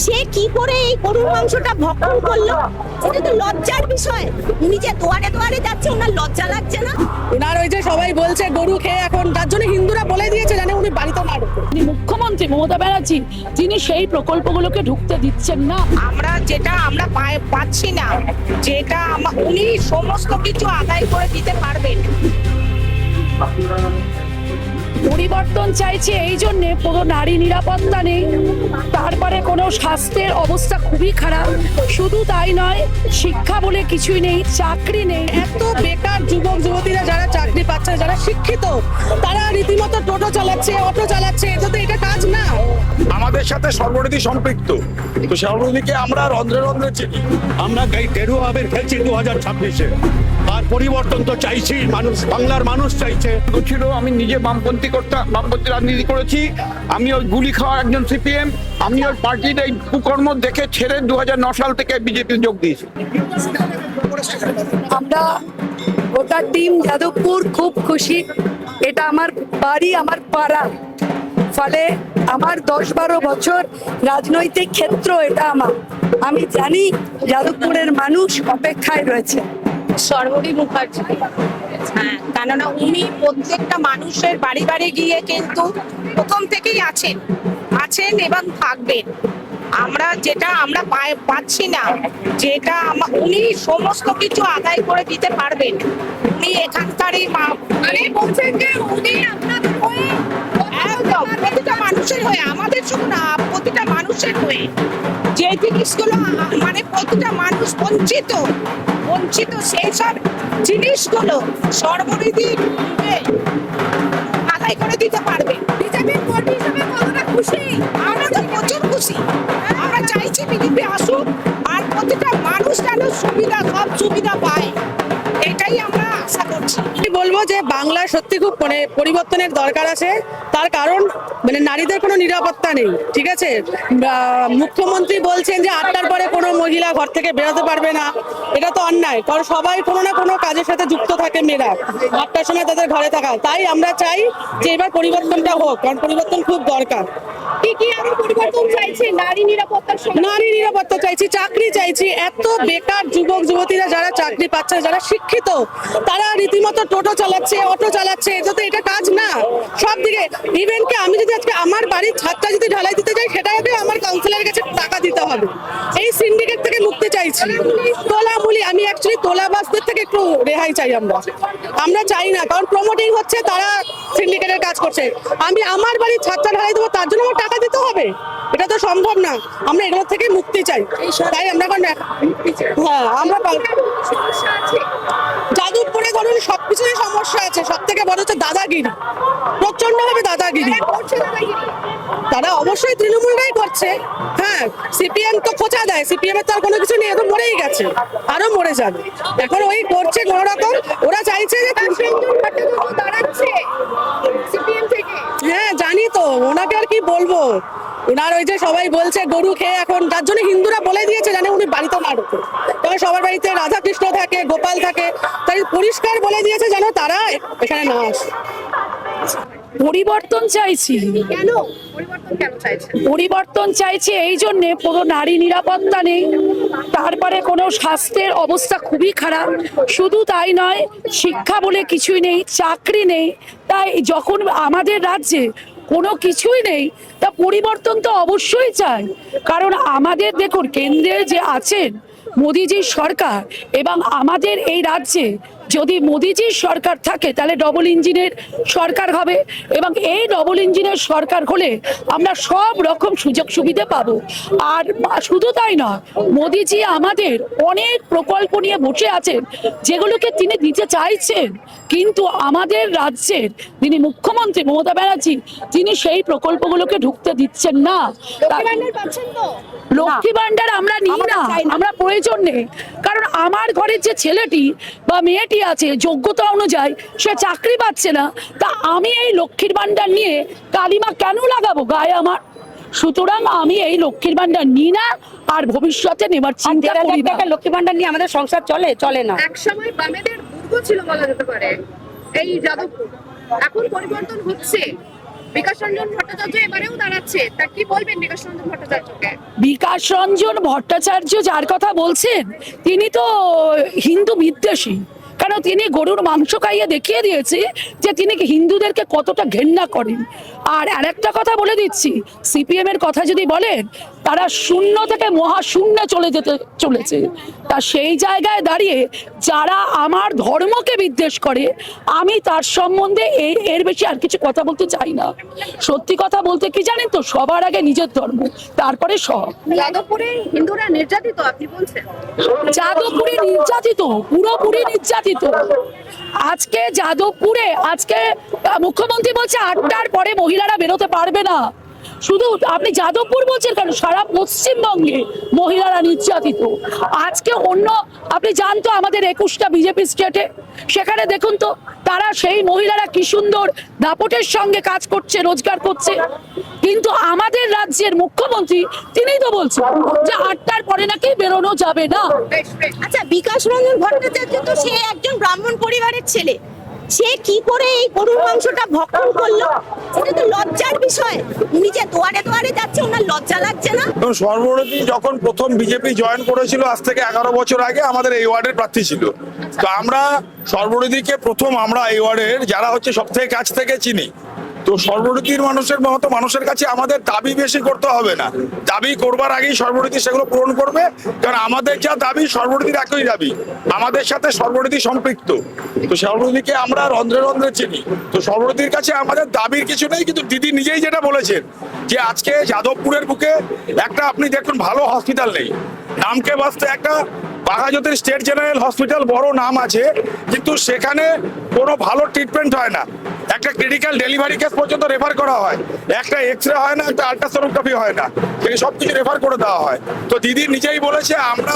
সে কি করে এই গরুর মাংসটা ভক্ষণ করলো? এটা তো লজ্জার বিষয়। উনি যে দুয়ারে দুয়ারে যাচ্ছে, ওনার লজ্জা লাগছে না? ওনার ওই যে সবাই বলছে গরু খেয়ে এখন, যার জন্য হিন্দুরা বলে দিয়েছে জানে উনি বাড়িতে না ঢুকতে। মুখ্যমন্ত্রী মমতা ব্যানার্জি তিনি সেই প্রকল্পগুলোকে ঢুকতে দিচ্ছেন না। আমরা যেটা পাচ্ছি না, যেটা উনি সমস্ত কিছু আদায় করে দিতে পারবেন। পরিবর্তন চাইছে এই জন্য, কোনো নারী নিরাপত্তা নেই, তারপরে কোনো স্বাস্থ্যের অবস্থা খুবই খারাপ। শুধু তাই নয়, শিক্ষা বলে কিছুই নেই, চাকরি নেই। এত বেকার যুবক যুবতীরা যারা চাকরি পাচ্ছে, যারা শিক্ষিত, তারা রীতিমতো টোটো চালাচ্ছে, অটো চালাচ্ছে, এটা কাজ না। আমাদের সাথে সর্বনীতি সম্পৃক্ত, তো সর্বনীতিকে আমরা রন্ধ্রে রন্ধ্রে চিনি। আমরা গেরুয়া আবির খেলছি 2026-এ, আর পরিবর্তন তো চাইছি, মানুষ, বাংলার মানুষ চাইছে। ছিল আমি নিজে বামপন্থী রাজনীতি করেছি, আমি ওই গুলি খাওয়া একজন সিপিএম, আমি ওই পার্টির এই কুকর্ম দেখে ছেড়ে 2009 সাল থেকে বিজেপি যোগ দিয়েছি। আমরা গোটা টিম যাদবপুর খুব খুশি। এটা আমার বাড়ি, আমার পাড়া, ফলে আমার 10-12 বছর রাজনৈতিক ক্ষেত্র এটা আমার। আমি জানি যাদবপুরের মানুষ অপেক্ষায় রয়েছে। সর্বরী মুখার্জি, হ্যাঁ, কেননা উনি প্রত্যেকটা মানুষের বাড়ি বাড়ি গিয়ে কিন্তু প্রথম থেকেই আছেন এবং থাকবেন। আমরা যেটা পাচ্ছি না, যেটা উনি সমস্ত কিছু আদায় করে দিতে পারবেন। উনি এখানকারই বলছেন যে উনি আপনাদের হয়ে, একদম প্রতিটা মানুষের হয়ে, আমাদের শুধু না, প্রতিটা মানুষের হয়ে যে জিনিসগুলো প্রতিটা মানুষ বঞ্চিত সেই সব জিনিসগুলো সর্বনীতি আদায় করে দিতে পারবে। বিজেপির কর্মী হিসেবে কতটা খুশি? আমরা তো প্রচুর খুশি। আমরা চাইছি বিজেপি আসুক, আর প্রতিটা মানুষ যেন সব সুবিধা পায়, এটাই আমরা আশা করছি। আমি বলবো যে বাংলা সত্যি খুব পরিবর্তনের দরকার আছে। তার কারণ নারীদের কোনো নিরাপত্তা নেই, ঠিক আছে? মুখ্যমন্ত্রী বলছেন যে 8টার পরে কোনো মহিলা ঘর থেকে বেরোতে পারবে না। এটা তো অন্যায়, কারণ সবাই কোনো না কোনো কাজের সাথে যুক্ত থাকে, মেয়েরা 8টার সময় তাদের ঘরে থাকা। তাই আমরা চাই যে এবার পরিবর্তনটা হোক, কারণ পরিবর্তন খুব দরকার। কি আরো পরিবর্তন চাইছে? নারী নিরাপত্তা চাইছি, চাকরি চাইছি। এত বেকার যুবক যুবতীরা যারা চাকরি পাচ্ছে, যারা শিক্ষিত, তারা রীতিমতো টোটো চালাচ্ছে, অটো চালাচ্ছে, এটা কাজ না। সব দিকে, ইভেন কি আমি যদি আজকে আমার বাড়ির ছাদটা যদি ঢালাই দিতে যাই, সেটাকে আমার কাউন্সিলরের কাছে টাকা দিতে হবে। এই সিন্ডিকেট থেকে মুক্তি চাইছি। তোলামুলি, আমি অ্যাকচুয়ালি তোলাবাসদের থেকে একটু রেহাই চাই। আমরা চাই না, কারণ প্রমোটিং হচ্ছে, তারা সিন্ডিকেটের কাজ করছে। আমি আমার বাড়ির ছাদটা ঢালাই দেবো, তার জন্য আমার টাকা দিতে হবে? এটা তো সম্ভব না। আমরা এগুলো থেকে মুক্তি চাই। তাই আমরা আমরা যাদবপুরে ধরুন সবকিছুরই সমস্যা আছে। সব থেকে বড় হচ্ছে দাদাগিরি, প্রচন্ড ভাবে দাদাগিরি। তারা অবশ্যই তৃণমূলরাই করছে। হ্যাঁ, সিপিএম তো খোঁচা দেয়, সিপিএম এর তো আর কোনো কিছু নেই, এখন মরেই গেছে, আরো মরে যাবে। এখন ওই করছে কোনো রকম। ওরা চাইছে যে হ্যাঁ, জানি তো, ওনাকে আর কি বলবো। ওনার ওই যে সবাই বলছে গরু খেয়ে এখন, যার জন্য হিন্দুরা বলে দিয়েছে জানে উনি বাড়িতে না ঢুকতে। তবে সবার বাড়িতে রাধা কৃষ্ণ থাকে, গোপাল থাকে, তাই পরিষ্কার বলে দিয়েছে যেন তারা এখানে না আসে। পরিবর্তন চাইছি। কেন পরিবর্তন চাইছে? পরিবর্তন চাইছে এই জন্য, কোনো নারী নিরাপত্তা নেই, তারপরে কোনো স্বাস্থ্যের অবস্থা খুবই খারাপ। শুধু তাই নয়, শিক্ষা বলে কিছুই নেই, চাকরি নেই। তাই যখন আমাদের রাজ্যে কোনো কিছুই নেই, তা পরিবর্তন তো অবশ্যই চাই। কারণ আমাদের দেখুন, কেন্দ্রে যে আছেন মোদিজির সরকার, এবং আমাদের এই রাজ্যে যদি মোদিজির সরকার থাকে, তাহলে ডবল ইঞ্জিনের সরকার হবে, এবং এই ডবল ইঞ্জিনের সরকার হলে আমরা সব রকম সুযোগ সুবিধা পাবো। আর শুধু তাই নয়, মোদিজি আমাদের অনেক প্রকল্প নিয়ে বসে আছেন, যেগুলোকে তিনি দিতে চাইছেন, কিন্তু আমাদের রাজ্যের যিনি মুখ্যমন্ত্রী মমতা ব্যানার্জি, তিনি সেই প্রকল্পগুলোকে ঢুকতে দিচ্ছেন না। লক্ষ্মী ভান্ডার আমরা নিই না, আমরা প্রয়োজন নেই। কারণ আমার ঘরের যে ছেলেটি বা মেয়েটি আছে, যোগ্যতা অনুযায়ী সে চাকরি পাচ্ছে না, তা আমি এই লক্ষ্মীর ভান্ডার নিয়ে কালিমা কেন লাগাবো গায়ে আমার? সুতরাং আমি এই লক্ষ্মীর ভান্ডার নিই না, আর ভবিষ্যতে নেবার চিন্তা করি না। লক্ষ্মী ভান্ডার নিয়ে আমাদের সংসার চলে না। একসময় বামেদের দুর্গ ছিল বলা যেতে পারে এই যাদবপুর, এখন পরিবর্তন হচ্ছে। বিকাশ রঞ্জন ভট্টাচার্য এবারেও দাঁড়াচ্ছে, তা কি বলবেন বিকাশ রঞ্জন ভট্টাচার্যকে? বিকাশ রঞ্জন ভট্টাচার্য যার কথা বলছেন তিনি তো হিন্দু বিদ্বেষী, কারণ তিনি গরুর মাংস খাইয়ে দেখিয়ে দিয়েছে যে তিনি হিন্দুদেরকে কতটা ঘেন্না করেন। আর আরেকটা কথা বলে দিচ্ছি, সিপিএম এর কথা যদি বলেন, তারা শূন্য থেকে মহাশূন্যে চলে যেতে চলেছে। তা সেই জায়গায় দাঁড়িয়ে যারা আমার ধর্মকে বিদ্বেষ করে, আমি তার সম্বন্ধে এর বেশি আর কিছু কথা বলতে চাই না। সত্যি কথা বলতে কি জানেন তো, সবার আগে নিজের ধর্ম, তারপরে সব। যাদবপুরে হিন্দুরা নির্যাতিত আপনি বলছেন? যাদবপুরে নির্যাতিত, পুরোপুরি নির্যাতিত। আজকে যাদবপুরে মুখ্যমন্ত্রী বলছে 8টার পরে মহিলারা বেরোতে পারবে না। শুধু আপনি যাদবপুর বলছেন কেন, সারা পশ্চিমবঙ্গে মহিলারা নির্যাতিত। আজকে অন্য আপনি জানতো আমাদের 21টা বিজেপি স্টেটে, সেখানে দেখুন তো তারা সেই মহিলারা কি সুন্দর দাপটের সঙ্গে কাজ করছে, রোজগার করছে। কিন্তু আমাদের রাজ্যের মুখ্যমন্ত্রী তিনিই তো বলছেন যে 8টার পরে নাকি বেরোনো যাবে না। আচ্ছা, বিকাশ রঞ্জন ভট্টাচার্য তো সে একজন ব্রাহ্মণ পরিবারের ছেলে, সে কি করে এই গরুর মাংসটা ভক্ষণ করলো? এটা তো লজ্জার বিষয়। উনি যে দুয়ারে দুয়ারে যাচ্ছে, ওনার লজ্জা লাগছে না? সর্বরতী যখন প্রথম বিজেপি জয়েন করেছিল, আজ থেকে 11 বছর আগে আমাদের এই ওয়ার্ডের প্রার্থী ছিল। তো আমরা সর্বরতীকে প্রথম, আমরা এই ওয়ার্ডের যারা হচ্ছে সব থেকে কাছ থেকে চিনি। তো সর্বরতীর মানুষের কাছে আমাদের দাবি বেশি করতে হবে না, দাবি করবার আগেই সর্বরতী সেগুলো পূরণ করবে। কারণ আমাদের যা দাবি, সর্বরতীর একই দাবি, আমাদের সাথে সর্বরতী সম্পৃক্ত। তো সর্বরতীকে আমরা রন্ধ্রে রন্ধ্রে চিনি। তো সর্বরতীর কাছে আমাদের দাবির কিছু নেই। কিন্তু দিদি নিজেই যেটা বলেছেন যে আজকে যাদবপুরের বুকে একটা, আপনি দেখুন, ভালো হসপিটাল নেই, নামকে বাঁচতে একটা বাঘাযতীন স্টেট জেনারেল হসপিটাল বড় নাম আছে, কিন্তু সেখানে কোনো ভালো ট্রিটমেন্ট হয় না। একটা ক্রিটিক্যাল ডেলিভারি কেস পর্যন্ত রেফার করা হয়, একটা এক্সরে হয় না, একটা আল্ট্রাসোনোগ্রাফি হয় না, এই সব কিছু রেফার করে দেওয়া হয়। তো দিদি নিজেই বলেছে আমরা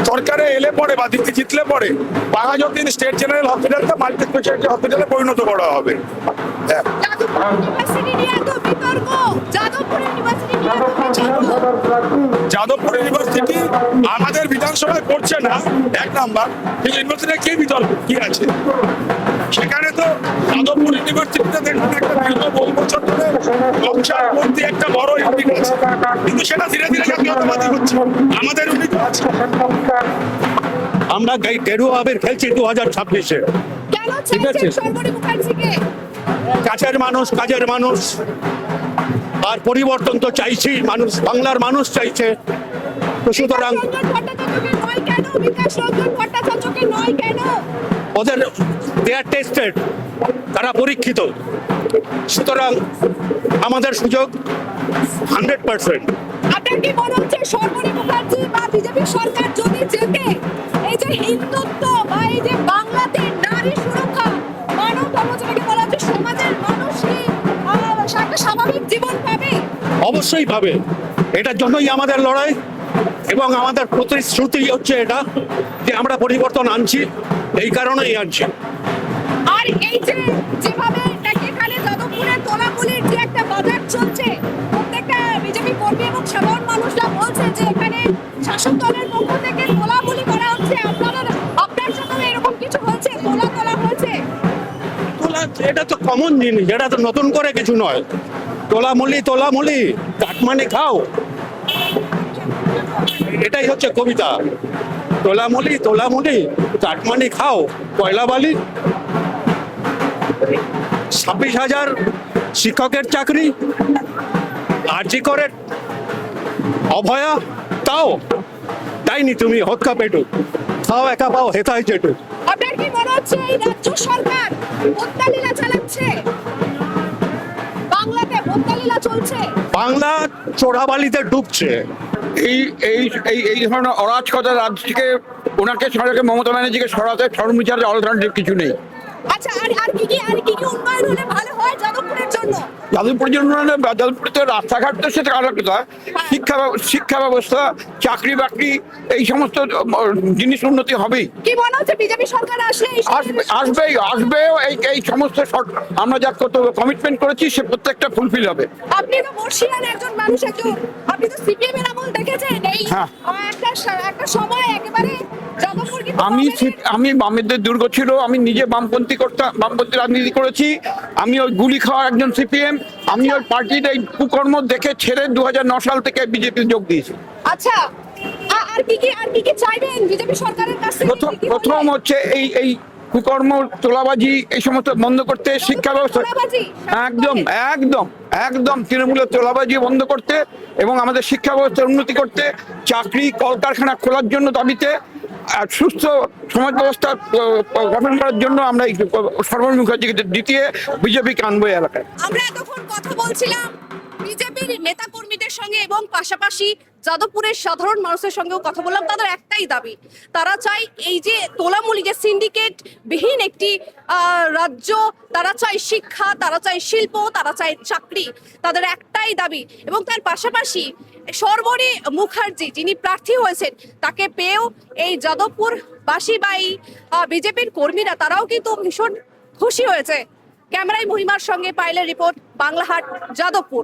সরকারে এলে পরে বা দিদি জিতলে পরে বাঘাযতীন স্টেট জেনারেল হসপিটালটা মাল্টি স্পেশালিটি হসপিটালে পরিণত করা হবে। হ্যাঁ, যাদবপুর ইউনিভার্সিটি নিয়ে এত বিতর্ক, যাদবপুর ইউনিভার্সিটি নিয়ে এত বিতর্ক। যাদবপুর ইউনিভার্সিটি আমাদের বিধানসভায় পড়ছে না, এক নাম্বার। কিন্তু ইউনিভার্সিটিতে কি বিতর্ক কি আছে? সেখানে তো যাদবপুর ইউনিভার্সিটিতে দেখুন একটা দীর্ঘ বহু বছর ধরে নকশার মধ্যে একটা বড় ইউনিট আছে, কিন্তু সেটা ধীরে ধীরে জাতীয়তাবাদী হচ্ছে। আমাদের ইউনিট আছে। আমরা গেরুয়া আবির খেলছি 2026-এ। কেন ঠিক আছে। চাইছেন সর্বরী মুখার্জিকে? কাছের মানুষ আর পরিবর্তন তো চাইছি, বাংলার মানুষ চাইছে। তো সুতরাং বিকাশ রঞ্জন ভট্টাচার্যকে নয় কেন? বিকাশ রঞ্জন ভট্টাচার্যকে নয় কেন? ওদের দে আর টেস্টেড, তারা পরীক্ষিত। সুতরাং আমাদের সুযোগ 100%। আপনার কি মনে হচ্ছে সর্বরী মুখার্জি বা বিজেপি সরকার যদি জেতে, এই যে হিন্দুত্ব বা এই যে বাংলাতে নারী সুরক্ষা, মানব ধর্ম যেটাকে বলা হচ্ছে, সমাজের মানুষ কি একটা স্বাভাবিক জীবন পাবে? অবশ্যই পাবে। এটার জন্যই আমাদের লড়াই এবং আমাদের প্রতিশ্রুতি হচ্ছে এটা যে আমরা পরিবর্তন আনছি, এই কারণেই আনছি। আর এই যে যেভাবে এখানে যাদবপুরে তোলামুলির যে একটা বাজার চলছে, প্রত্যেকটা বিজেপি কর্মী এবং সাধারণ মানুষরা বলছে যে এখানে শাসক দলের পক্ষ থেকে তোলামুলি করা হচ্ছে। আপনার সাথে এরকম কিছু হয়েছে? তোলা হয়েছে? এটা তো কমন জিনিস, এটা তো নতুন করে কিছু নয়। তোলামুলি কাটমানি খাও, এটাই হচ্ছে কবিতা। তোলামুলি কাটমানি খাও, কয়লা বালি। 26,000 শিক্ষকের চাকরি, আরজি করে অভয়া, তাইনি তুমি হৎকা পেটু খাও, একা পাও হেতায় চেটু। আপনার কি মনে হচ্ছে এই রাজ্য সরকার হত্যালীলা চালাচ্ছে? বাংলাতে হত্যালীলা চলছে? বাংলা চোরাবালিতে ডুবছে। এই ধরনের অরাজকতা রাজ্য থেকে ওনাকে সরাকে, মমতা ব্যানার্জিকে সরাতে সর্ববিচারে অল্টারনেটিভ কিছু নেই। আচ্ছা, আর কি কি উন্নয়ন হলে ভালো হয় যাদবপুরের জন্য? যাদবপুরের জন্য যাদবপুরে রাস্তাঘাট তো সেটা আলাদা কথা, শিক্ষা ব্যবস্থা, চাকরি বাকরি, এই সমস্ত জিনিস উন্নতি হবেই। কি মনে হচ্ছে বিজেপি সরকার আসবে এই সমস্ত আমরা যা কমিটমেন্ট করেছি সে প্রত্যেকটা ফুলফিল হবে। আপনি তো বর্ষিয়ান একজন মানুষ, আপনি তো সিপিএম এর আমল দেখেছেন। এই হ্যাঁ। একটা সময় একেবারে যাদবপুর আমি বামেদের দুর্গ ছিল, আমি নিজে বামপন্থী বামপন্থী রাজনীতি করেছি। আমি ওই গুলি খাওয়া একজন সিপিএম, আমি ওই পার্টির এই কুকর্ম দেখে ছেড়ে 2009 সাল থেকে বিজেপি যোগ দিয়েছি। আচ্ছা, আর কি কি চাইবেন বিজেপি সরকারের কাছে? প্রথম হচ্ছে এই কুকর্ম, তোলাবাজি, এই সমস্ত বন্ধ করতে, শিক্ষা ব্যবস্থা একদম একদম একদম তৃণমূলের তোলাবাজি বন্ধ করতে এবং আমাদের শিক্ষা ব্যবস্থার উন্নতি করতে, চাকরি কলকারখানা খোলার জন্য দাবিতে, আর সুস্থ সমাজ ব্যবস্থা গঠন করার জন্য আমরা সর্বমুখী মুখার্জিকে দ্বিতীয় বিজেপিকে আনবো এলাকায়। আমরা এতক্ষণ কথা বলছিলাম বিজেপির নেতা কর্মীদের সঙ্গে এবং পাশাপাশি যাদবপুরের সাধারণ মানুষের সঙ্গেও কথা বললাম। তাদের একটাই দাবি, তারা চায় এই যে তোলামূলী যে সিন্ডিকেট বিহীন একটি রাজ্য, তারা চায় শিক্ষা, তারা চায় শিল্প, তারা চায় চাকরি, তাদের একটাই দাবি। এবং তার পাশাপাশি সর্বরী মুখার্জি যিনি প্রার্থী হয়েছেন তাকে পেয়েও এই যাদবপুর বাসী বা এই বিজেপির কর্মীরা তারাও কিন্তু ভীষণ খুশি হয়েছে। ক্যামেরায় মহিমার সঙ্গে পাইলের রিপোর্ট, বাংলাহাট, যাদবপুর।